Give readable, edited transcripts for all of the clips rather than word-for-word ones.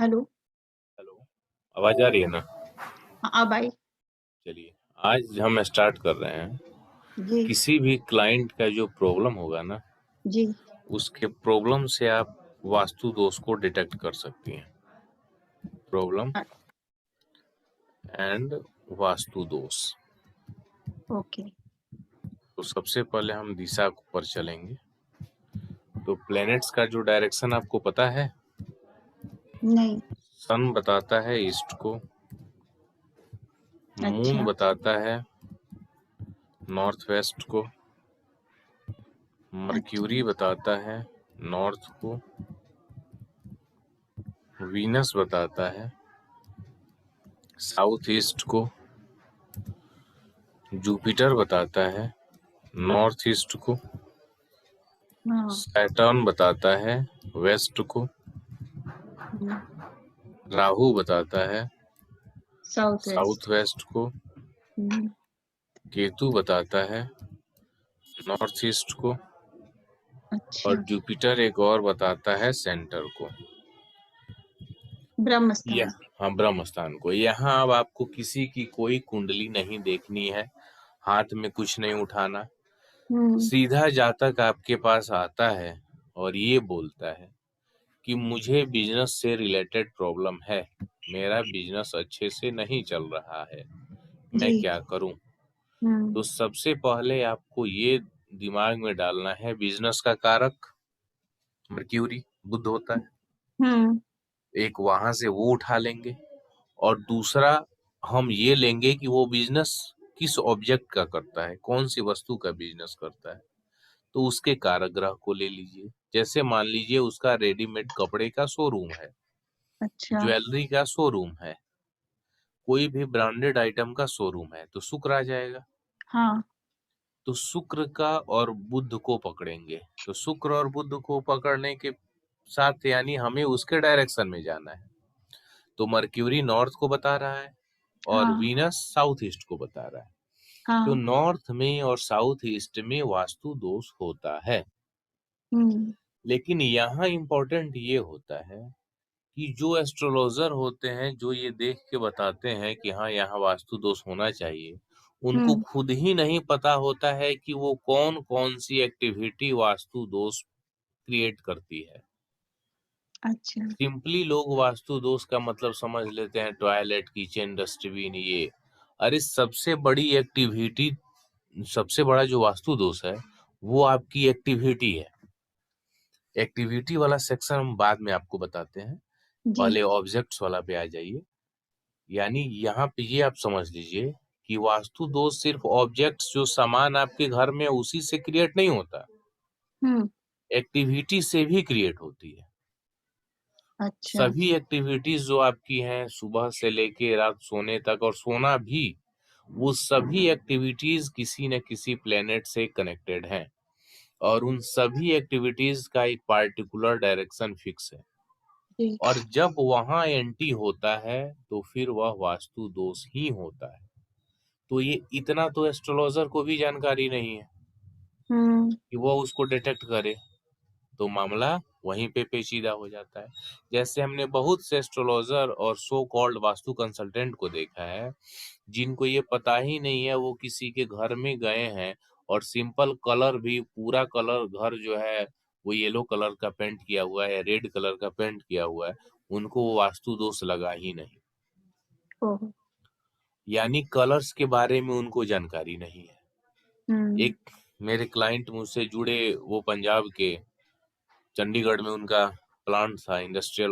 Hello. Hello. आवाज आ रही है ना? हाँ, अब आई। चलिए, आज हम स्टार्ट कर रहे हैं। जी। किसी भी क्लाइंट का जो प्रॉब्लम होगा ना, जी। उसके प्रॉब्लम से आप वास्तु दोष को डिटेक्ट कर सकती हैं। प्रॉब्लम अ, एंड वास्तु दोष। ओके। तो सबसे पहले हम दिशा पर चलेंगे। तो प्लैनेट्स का जो डायरेक्शन आपको पता है? नहीं। सन बताता है ईस्ट को, मून अच्छा। बताता है नॉर्थ वेस्ट को, अच्छा। मर्क्यूरी बताता है नॉर्थ को, वीनस बताता है साउथ ईस्ट को, जुपिटर बताता है नॉर्थ ईस्ट को, हाँ। सैटर्न बताता है वेस्ट को, हम्म, राहु बताता है साउथ साउथ वेस्ट। वेस्ट को, हम्म, केतु बताता है नॉर्थ ईस्ट को, और अच्छा। जुपिटर एक और बताता है सेंटर को। ब्रह्म यह स्थान। हाँ, ब्रह्म स्थान को। यहाँ अब आपको किसी की कोई कुंडली नहीं देखनी है, हाथ में कुछ नहीं उठाना। हम्म। सीधा जातक आपके पास आता है और ये बोलता है कि मुझे बिजनेस से रिलेटेड प्रॉब्लम है, मेरा बिजनेस अच्छे से नहीं चल रहा है, जी। मैं क्या करूं? हम्म। तो सबसे पहले आपको ये दिमाग में डालना है, बिजनेस का कारक मर्क्यूरी बुध होता है। हम्म। एक वहां से वो उठा लेंगे, और दूसरा हम ये लेंगे कि वो बिजनेस किस ऑब्जेक्ट का करता है, कौन सी वस्तु का बिजनेस करता है। तो उसके कारक ग्रह को ले लीजिए। जैसे मान लीजिए उसका रेडीमेड कपड़े का शोरूम है, अच्छा। ज्वेलरी का शोरूम है, कोई भी ब्रांडेड आइटम का शोरूम है, तो शुक्र आ जाएगा। हाँ। तो शुक्र का और बुध को पकड़ेंगे। तो शुक्र और बुध को पकड़ने के साथ यानी हमें उसके डायरेक्शन में जाना है। तो मर्क्यूरी नॉर्थ को बता रहा है और हाँ। वीनस साउथ ईस्ट को बता रहा है। तो हाँ। नॉर्थ में और साउथ ईस्ट में वास्तु दोष होता है। हम्म। लेकिन यहाँ इम्पोर्टेंट ये होता है कि जो एस्ट्रोलॉजर होते हैं, जो ये देख के बताते हैं कि हाँ यहाँ वास्तु दोष होना चाहिए, उनको हम्म। खुद ही नहीं पता होता है कि वो कौन कौन सी एक्टिविटी वास्तु दोष क्रिएट करती है। अच्छा। सिंपली लोग वास्तु दोष का मतलब समझ लेते हैं टॉयलेट, किचन, डस्टबिन, ये। अरे सबसे बड़ी एक्टिविटी, सबसे बड़ा जो वास्तु दोष है वो आपकी एक्टिविटी है। एक्टिविटी वाला सेक्शन हम बाद में आपको बताते हैं, जी। पहले ऑब्जेक्ट्स वाला पे आ जाइए। यानी यहाँ पे ये आप समझ लीजिए कि वास्तु दोष सिर्फ ऑब्जेक्ट्स, जो सामान आपके घर में उसी से क्रिएट नहीं होता, हम्म। एक्टिविटी से भी क्रिएट होती है। अच्छा। सभी एक्टिविटीज जो आपकी हैं सुबह से लेके रात सोने तक, और सोना भी, वो सभी एक्टिविटीज किसी न किसी प्लेनेट से कनेक्टेड हैं, और उन सभी एक्टिविटीज का एक पार्टिकुलर डायरेक्शन फिक्स है। जी। और जब वहां एंटी होता है तो फिर वह वास्तु दोष ही होता है। तो ये इतना तो एस्ट्रोलॉजर को भी जानकारी नहीं है हम्म। कि वो उसको डिटेक्ट करे। तो मामला वहीं पे पेचीदा हो जाता है। जैसे हमने बहुत से एस्ट्रोलॉजर और सो कॉल्ड वास्तु कंसल्टेंट को देखा है, जिनको ये पता ही नहीं है, वो किसी के घर में गए हैं और सिंपल कलर भी, पूरा कलर घर जो है वो येलो कलर का पेंट किया हुआ है या रेड कलर का पेंट किया हुआ है, उनको वो वास्तु दोष लगा ही नहीं। ओह। यानी कलर्स के बारे में उनको जानकारी नहीं है। हम्म। एक मेरे क्लाइंट मुझसे जुड़े, वो पंजाब के, चंडीगढ़ में उनका प्लांट था इंडस्ट्रियल,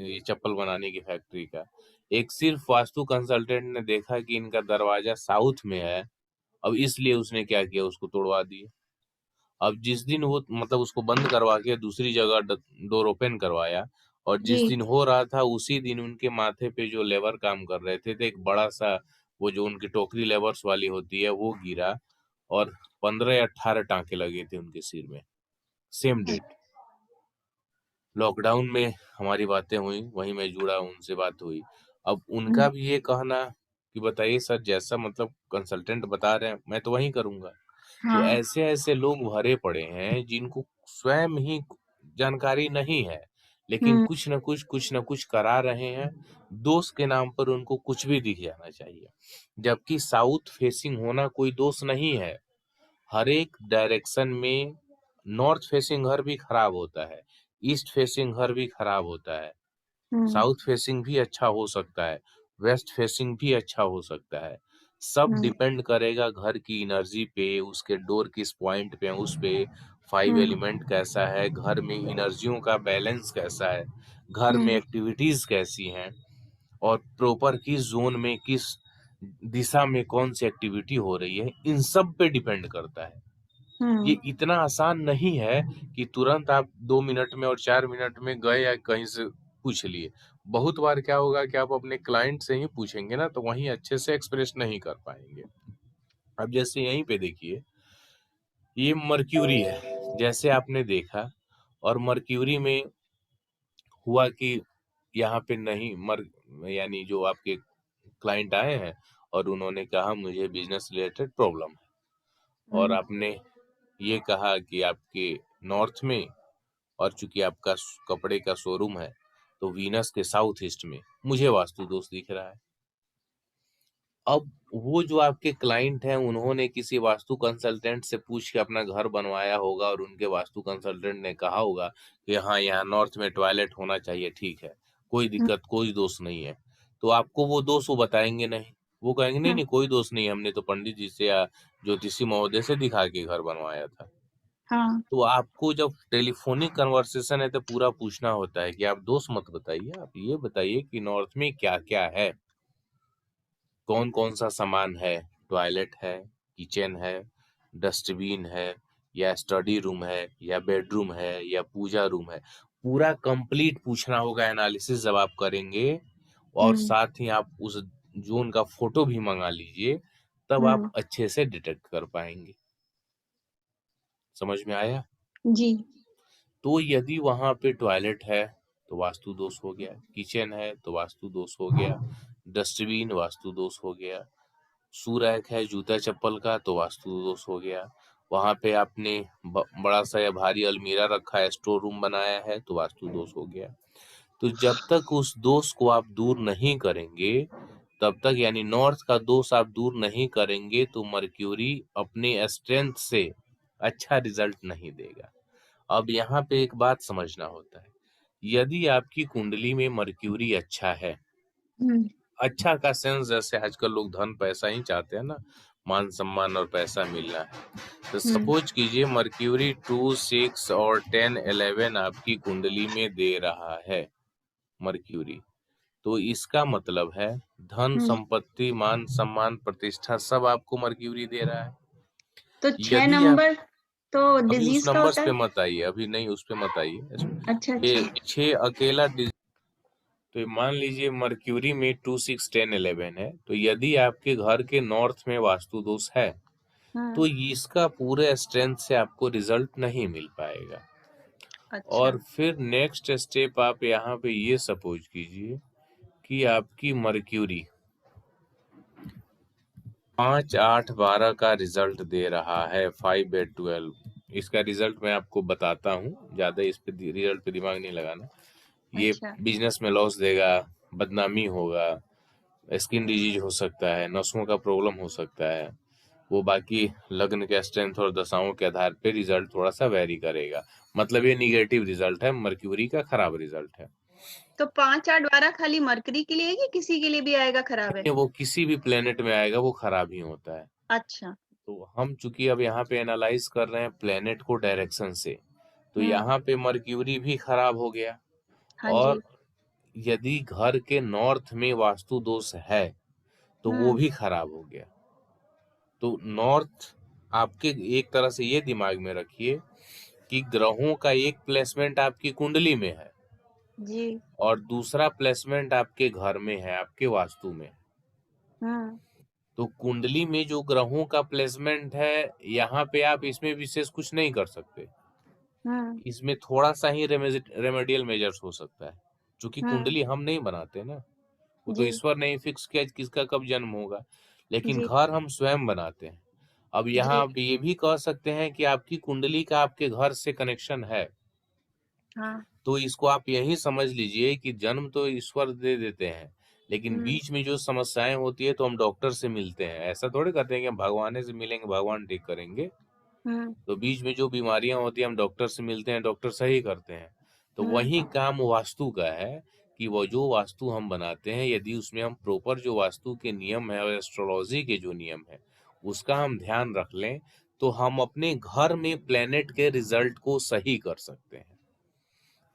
ये चप्पल बनाने की फैक्ट्री का। एक सिर्फ वास्तु कंसल्टेंट ने देखा कि इनका दरवाजा साउथ में है, अब इसलिए उसने क्या किया, उसको तोड़वा दिया। अब जिस दिन वो मतलब उसको बंद करवा के दूसरी जगह डोर ओपन करवाया, और जी। जिस दिन हो रहा था उसी दिन उनके माथे पे जो लेबर काम कर रहे थे, तो एक बड़ा सा, वो जो उनकी टोकरी लेबर्स वाली होती है, वो गिरा, और 15 या 18 टांके लगे थे उनके सिर में, सेम डेट। लॉकडाउन में हमारी बातें हुई, वहीं मैं जुड़ा, उनसे बात हुई। अब उनका हम्म, भी ये कहना कि बताइए सर, जैसा मतलब कंसल्टेंट बता रहे हैं मैं तो वही करूंगा। तो हाँ। ऐसे ऐसे लोग भरे पड़े हैं जिनको स्वयं ही जानकारी नहीं है, लेकिन हुँ, कुछ न कुछ करा रहे हैं, दोष के नाम पर उनको कुछ भी दिख जाना चाहिए। जबकि साउथ फेसिंग होना कोई दोष नहीं है। हर एक डायरेक्शन में नॉर्थ फेसिंग घर भी खराब होता है, ईस्ट फेसिंग घर भी खराब होता है, हुँ, साउथ फेसिंग भी अच्छा हो सकता है, वेस्ट फेसिंग भी अच्छा हो सकता है। सब हुँ, डिपेंड करेगा घर की एनर्जी पे, उसके डोर किस पॉइंट पे है, उस पे 5 हुँ, एलिमेंट कैसा है, घर में एनर्जियों का बैलेंस कैसा है, घर में हुँ, एक्टिविटीज कैसी हैं और प्रॉपर किस जोन में किस दिशा में कौन सी एक्टिविटी हो रही है, इन सब पे डिपेंड करता है। हुँ, ये इतना आसान नहीं है कि तुरंत आप 2 मिनट में और 4 मिनट में गए या कहीं से पूछ लिए। बहुत बार क्या होगा कि आप अपने क्लाइंट से ही पूछेंगे ना तो वहीं अच्छे से एक्सप्रेस नहीं कर पाएंगे। अब जैसे यहीं पे देखिए, ये मर्क्यूरी है, जैसे आपने देखा और मर्क्यूरी में हुआ कि यहाँ पे नहीं मर यानी जो आपके क्लाइंट आए हैं और उन्होंने कहा मुझे बिजनेस रिलेटेड प्रॉब्लम है और हुँ, आपने ये कहा कि आपके नॉर्थ में और चूंकि आपका कपड़े का शोरूम है तो वीनस के साउथ ईस्ट में मुझे वास्तु दोष दिख रहा है। अब वो जो आपके क्लाइंट हैं उन्होंने किसी वास्तु कंसल्टेंट से पूछ के अपना घर बनवाया होगा और उनके वास्तु कंसल्टेंट ने कहा होगा कि हाँ यहाँ नॉर्थ में टॉयलेट होना चाहिए, ठीक है, कोई हुँ, दिक्कत कोई दोष नहीं है। तो आपको वो दोष वो बताएंगे नहीं, वो कहेंगे नहीं हुँ, नहीं कोई दोष नहीं, हमने तो पंडित जी से या ज्योतिषी महोदय से दिखा के घर बनवाया था। हाँ, तो आपको जब टेलीफोनिक कन्वर्सेशन है तो पूरा पूछना होता है कि आप दोस्त मत बताइए, आप ये बताइए कि नॉर्थ में क्या-क्या है, कौन-कौन सा सामान है, टॉयलेट है, किचन है, डस्टबिन है या स्टडी रूम है या बेडरूम है या पूजा रूम है। पूरा कंप्लीट पूछना होगा एनालिसिस जब आप करेंगे और हुँ, साथ ही आप उस ज़ोन का फ़ोटो भी मँगा लीजिए, तब आप हुँ, अच्छे से डिटेक्ट कर पाएँगे। समझ में आया? जी, तो यदि वहाँ पे टॉयलेट है तो वास्तु दोष हो गया, किचन है तो वास्तु दोष हो गया, डस्टबिन वास्तु दोष हो गया, शू रैक है जूता चप्पल का तो वास्तु दोष हो गया, वहाँ पे आपने बड़ा सा या भारी अलमीरा रखा है, स्टोर रूम बनाया है तो वास्तु दोष हो गया। तो जब तक उस दोष को आप दूर नहीं करेंगे, तब तक यानी नॉर्थ का दोष आप दूर नहीं करेंगे तो मर्क्यूरी अपने स्ट्रेंथ से अच्छा रिजल्ट नहीं देगा। अब यहाँ पे एक बात समझना होता है, यदि आपकी कुंडली में मर्क्यूरी अच्छा है, हुँ, अच्छा का सेंस जैसे आजकल लोग धन पैसा ही चाहते हैं ना, मान सम्मान और पैसा मिलना है। तो हुँ, सपोज कीजिए मर्क्यूरी 2, 6 और 10, 11 आपकी कुंडली में दे रहा है मर्क्यूरी। तो इसका मतलब है धन हुँ, संपत्ति मान सम्मान प्रतिष्ठा सब आपको मर्क्यूरी दे रहा है। तो 6 यदि आप नंबर तो अभी उस डिज़ीज़ का नंबर्स होता पे है? मत आइए, अभी नहीं उस पे मत आइए। अच्छा, ये अच्छा, 6 अकेला तो ये मान लीजिए मर्क्यूरी में 2, 6, 10, 11 है तो यदि आपके घर के नॉर्थ में वास्तु दोष है हाँ, तो इसका पूरे स्ट्रेंथ से आपको रिजल्ट नहीं मिल पाएगा। अच्छा, और फिर नेक्स्ट स्टेप आप यहाँ पे ये सपोज कीजिए कि आपकी मर्क्यूरी 5, 8, 12 का रिजल्ट दे रहा है, 5, 8, 12। इसका रिजल्ट मैं आपको बताता हूँ, ज्यादा इस पे रिजल्ट पे दिमाग नहीं लगाना। ये अच्छा, बिजनेस में लॉस देगा, बदनामी होगा, स्किन डिजीज हो सकता है, नसों का प्रॉब्लम हो सकता है। वो बाकी लग्न के स्ट्रेंथ और दशाओं के आधार पे रिजल्ट थोड़ा सा वेरी करेगा। मतलब ये निगेटिव रिजल्ट है, मर्क्यूरी का खराब रिजल्ट है। तो 5, 8, 12 खाली मरकरी के लिए है कि किसी के लिए भी आएगा खराब है? ये वो किसी भी प्लेनेट में आएगा वो खराब ही होता है। अच्छा, तो हम चूंकि अब यहाँ पे एनालाइज कर रहे हैं प्लेनेट को डायरेक्शन से, तो हुँ, यहाँ पे मर्क्यूरी भी खराब हो गया। हाँ और जी, यदि घर के नॉर्थ में वास्तु दोष है तो वो हुँ, भी खराब हो गया। तो नॉर्थ आपके एक तरह से ये दिमाग में रखिए कि ग्रहों का एक प्लेसमेंट आपकी कुंडली में है जी, और दूसरा प्लेसमेंट आपके घर में है, आपके वास्तु में। हुँ, तो कुंडली में जो ग्रहों का प्लेसमेंट है, यहाँ पे आप इसमें विशेष कुछ नहीं कर सकते। हुँ, इसमें थोड़ा सा ही रेमेडियल मेजर्स हो सकता है, क्योंकि हुँ, कुंडली हम नहीं बनाते ना, वो तो जी, ईश्वर ने ही फिक्स किया कि किसका कब जन्म होगा। लेकिन जी, घर हम स्वयं बनाते हैं। अब यहाँ जी, आप ये भी कह सकते हैं कि आपकी कुंडली का आपके घर से कनेक्शन है, हाँ। तो इसको आप यही समझ लीजिए कि जन्म तो ईश्वर दे देते हैं, लेकिन हुँ, बीच में जो समस्याएं होती है तो हम डॉक्टर से मिलते हैं। ऐसा थोड़ी कहते हैं कि हम भगवान से मिलेंगे, भगवान ठीक करेंगे। हुँ, तो बीच में जो बीमारियां होती हैं हम डॉक्टर से मिलते हैं, डॉक्टर सही करते हैं। तो हुँ, वही काम वास्तु का है कि वो जो वास्तु हम बनाते हैं, यदि उसमें हम प्रॉपर जो वास्तु के नियम है और एस्ट्रोलॉजी के जो नियम है उसका हम ध्यान रख लें, तो हम अपने घर में प्लेनेट के रिजल्ट को सही कर सकते हैं।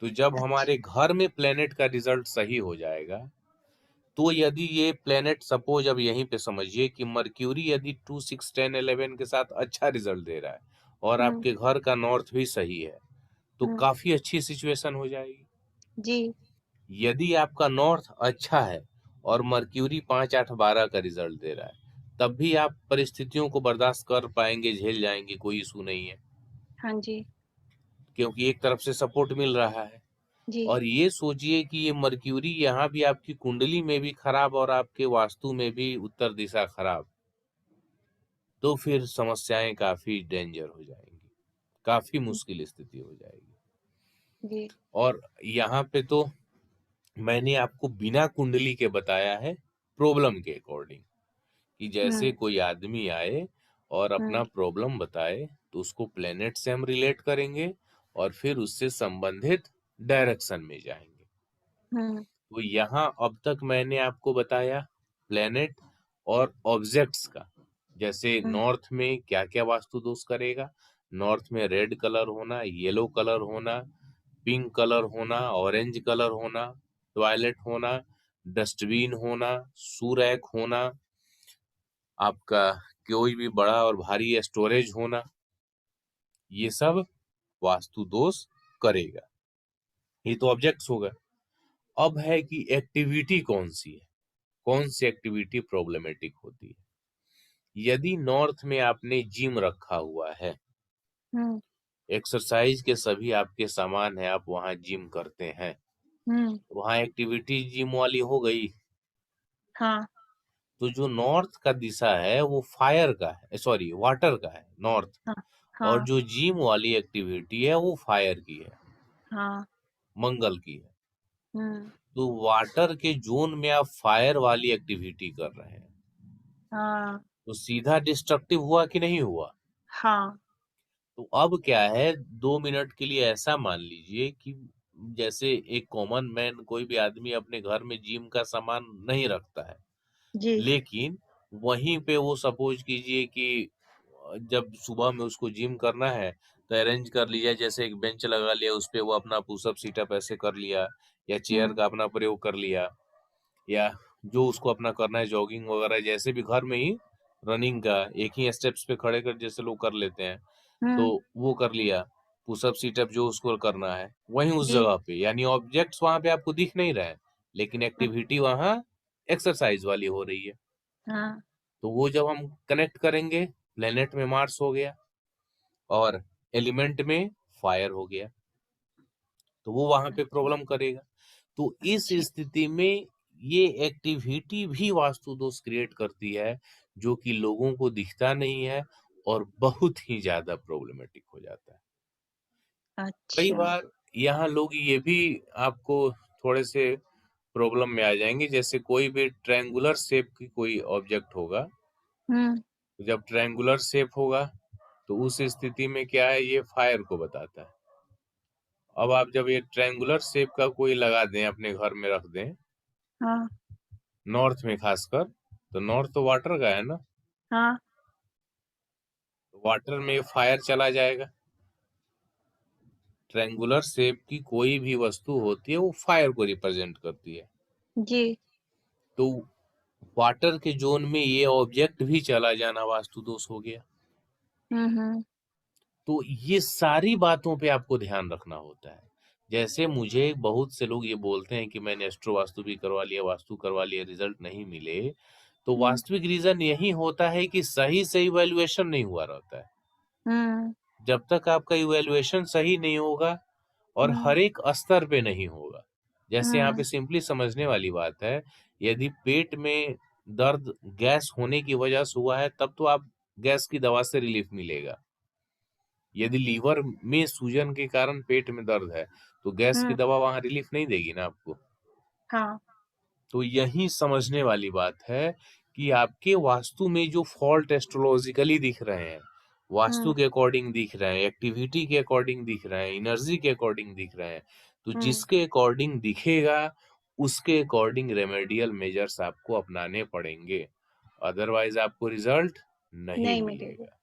तो जब अच्छा। हमारे घर में प्लेनेट का रिजल्ट सही हो जाएगा, तो यदि ये प्लेनेट सपोज अब यहीं पे समझिए कि मर्क्यूरी यदि 2 6 10 11 के साथ अच्छा रिजल्ट दे रहा है और हुँ, आपके घर का नॉर्थ भी सही है, तो हुँ, काफी अच्छी सिचुएशन हो जाएगी। जी, यदि आपका नॉर्थ अच्छा है और मर्क्यूरी 5 8 12 का रिजल्ट दे रहा है, तब भी आप परिस्थितियों को बर्दाश्त कर पाएंगे, झेल जाएंगे, कोई इशू नहीं है, हाँ जी, क्योंकि एक तरफ से सपोर्ट मिल रहा है। जी, और ये सोचिए कि ये मर्क्यूरी यहाँ भी आपकी कुंडली में भी खराब और आपके वास्तु में भी उत्तर दिशा खराब, तो फिर समस्याएं काफी डेंजर हो जाएंगी, काफी हुँ, मुश्किल स्थिति हो जाएगी। जी, और यहाँ पे तो मैंने आपको बिना कुंडली के बताया है, प्रॉब्लम के अकॉर्डिंग, कि हुँ, जैसे कोई आदमी आए और हुँ, अपना प्रॉब्लम बताए तो उसको प्लेनेट से हम रिलेट करेंगे और फिर उससे संबंधित डायरेक्शन में जाएंगे। हुँ, तो यहाँ अब तक मैंने आपको बताया प्लेनेट और ऑब्जेक्ट्स का, जैसे हुँ, नॉर्थ में क्या क्या वास्तु दोष करेगा। नॉर्थ में रेड कलर होना, येलो कलर होना, पिंक कलर होना, ऑरेंज कलर होना, टॉयलेट होना, डस्टबिन होना, शू रैक होना, आपका कोई भी बड़ा और भारी स्टोरेज होना, ये सब वास्तु दोष करेगा। ये तो ऑब्जेक्ट्स होगा। अब है कि एक्टिविटी कौन सी है, कौन सी एक्टिविटी प्रॉब्लमेटिक होती है। यदि नॉर्थ में आपने जिम रखा हुआ है, हुँ, एक्सरसाइज के सभी आपके सामान है, आप वहां जिम करते हैं, हुँ, वहां एक्टिविटी जिम वाली हो गई। हाँ, तो जो नॉर्थ का दिशा है वो फायर का है, सॉरी वाटर का है नॉर्थ, हाँ, और हाँ, जो जिम वाली एक्टिविटी है वो फायर की है, हाँ, मंगल की है। हुँ, तो वाटर के जोन में आप फायर वाली एक्टिविटी कर रहे हैं, हाँ, तो सीधा डिस्ट्रक्टिव हुआ कि नहीं हुआ। हाँ, तो अब क्या है, 2 मिनट के लिए ऐसा मान लीजिए कि जैसे एक कॉमन मैन, कोई भी आदमी अपने घर में जिम का सामान नहीं रखता है, जी, लेकिन वहीं पे वो सपोज कीजिए कि जब सुबह में उसको जिम करना है तो अरेंज कर लिया, जैसे एक बेंच लगा लिया, उस पे वो अपना पुशअप सीटअप ऐसे कर लिया, या चेयर हुँ, का अपना प्रयोग कर लिया, या जो उसको अपना करना है जॉगिंग वगैरह, जैसे भी घर में ही रनिंग का एक ही स्टेप्स पे खड़े कर जैसे लोग कर लेते हैं, तो हुँ, वो कर लिया, पुशअप सीटअप जो उसको करना है वहीं उस जी, जगह पे, यानी ऑब्जेक्ट्स वहां पे आपको दिख नहीं रहे हैं, लेकिन हुँ, एक्टिविटी वहां एक्सरसाइज वाली हो रही है। हाँ, तो वो जब हम कनेक्ट करेंगे, प्लेनेट में मार्स हो गया और एलिमेंट में फायर हो गया, तो वो वहां पे अच्छा, प्रॉब्लम करेगा। तो इस अच्छा, स्थिति में ये एक्टिविटी भी वास्तु दोष क्रिएट करती है, जो कि लोगों को दिखता नहीं है और बहुत ही ज्यादा प्रॉब्लमेटिक हो जाता है। कई अच्छा, बार यहाँ लोग ये भी आपको थोड़े से प्रॉब्लम में आ जाएंगे, जैसे कोई भी ट्रायंगुलर शेप की कोई ऑब्जेक्ट होगा, हुँ, तो जब ट्रायंगुलर शेप होगा तो उस स्थिति में क्या है, ये फायर को बताता है। अब आप जब ये ट्रायंगुलर शेप का कोई लगा दें, अपने घर में रख दें, हाँ, नॉर्थ में खासकर, तो नॉर्थ तो वाटर का है ना, हाँ, तो वाटर में फायर चला जाएगा। ट्रायंगुलर शेप की कोई भी वस्तु होती है वो फायर को रिप्रेजेंट करती है। जी, तो वाटर के जोन में ये ऑब्जेक्ट भी चला जाना वास्तु दोष हो गया। हुँ, हुँ, तो ये सारी बातों पे आपको ध्यान रखना होता है। जैसे मुझे बहुत से लोग ये बोलते हैं कि मैंने एस्ट्रो वास्तु भी करवा लिया, वास्तु करवा लिया, रिजल्ट नहीं मिले, तो हुँ, वास्तविक रीजन यही होता है कि सही से इवैल्यूएशन नहीं हुआ रहता है। हुँ, जब तक आपका इवैल्यूएशन सही नहीं होगा और हुँ, हर एक स्तर पे नहीं होगा, जैसे यहाँ पे हुँ, सिंपली समझने वाली बात है, यदि पेट में दर्द गैस होने की वजह से हुआ है, तब तो आप गैस की दवा से रिलीफ मिलेगा। यदि लीवर में सूजन के कारण पेट में दर्द है, तो गैस की हुँ, दवा वहाँ रिलीफ नहीं देगी ना आपको। हाँ, तो यही समझने वाली बात है कि आपके वास्तु में जो फॉल्ट एस्ट्रोलॉजिकली दिख रहे हैं, वास्तु हुँ, के अकॉर्डिंग दिख रहे हैं, एक्टिविटी के अकॉर्डिंग दिख रहे हैं, एनर्जी के अकॉर्डिंग दिख रहे हैं, तो हुँ, जिसके अकॉर्डिंग दिखेगा, उसके अकॉर्डिंग रेमेडियल मेजर्स आपको अपनाने पड़ेंगे। अदरवाइज़ आपको रिज़ल्ट नहीं नहीं मिलेगी। मिलेगा।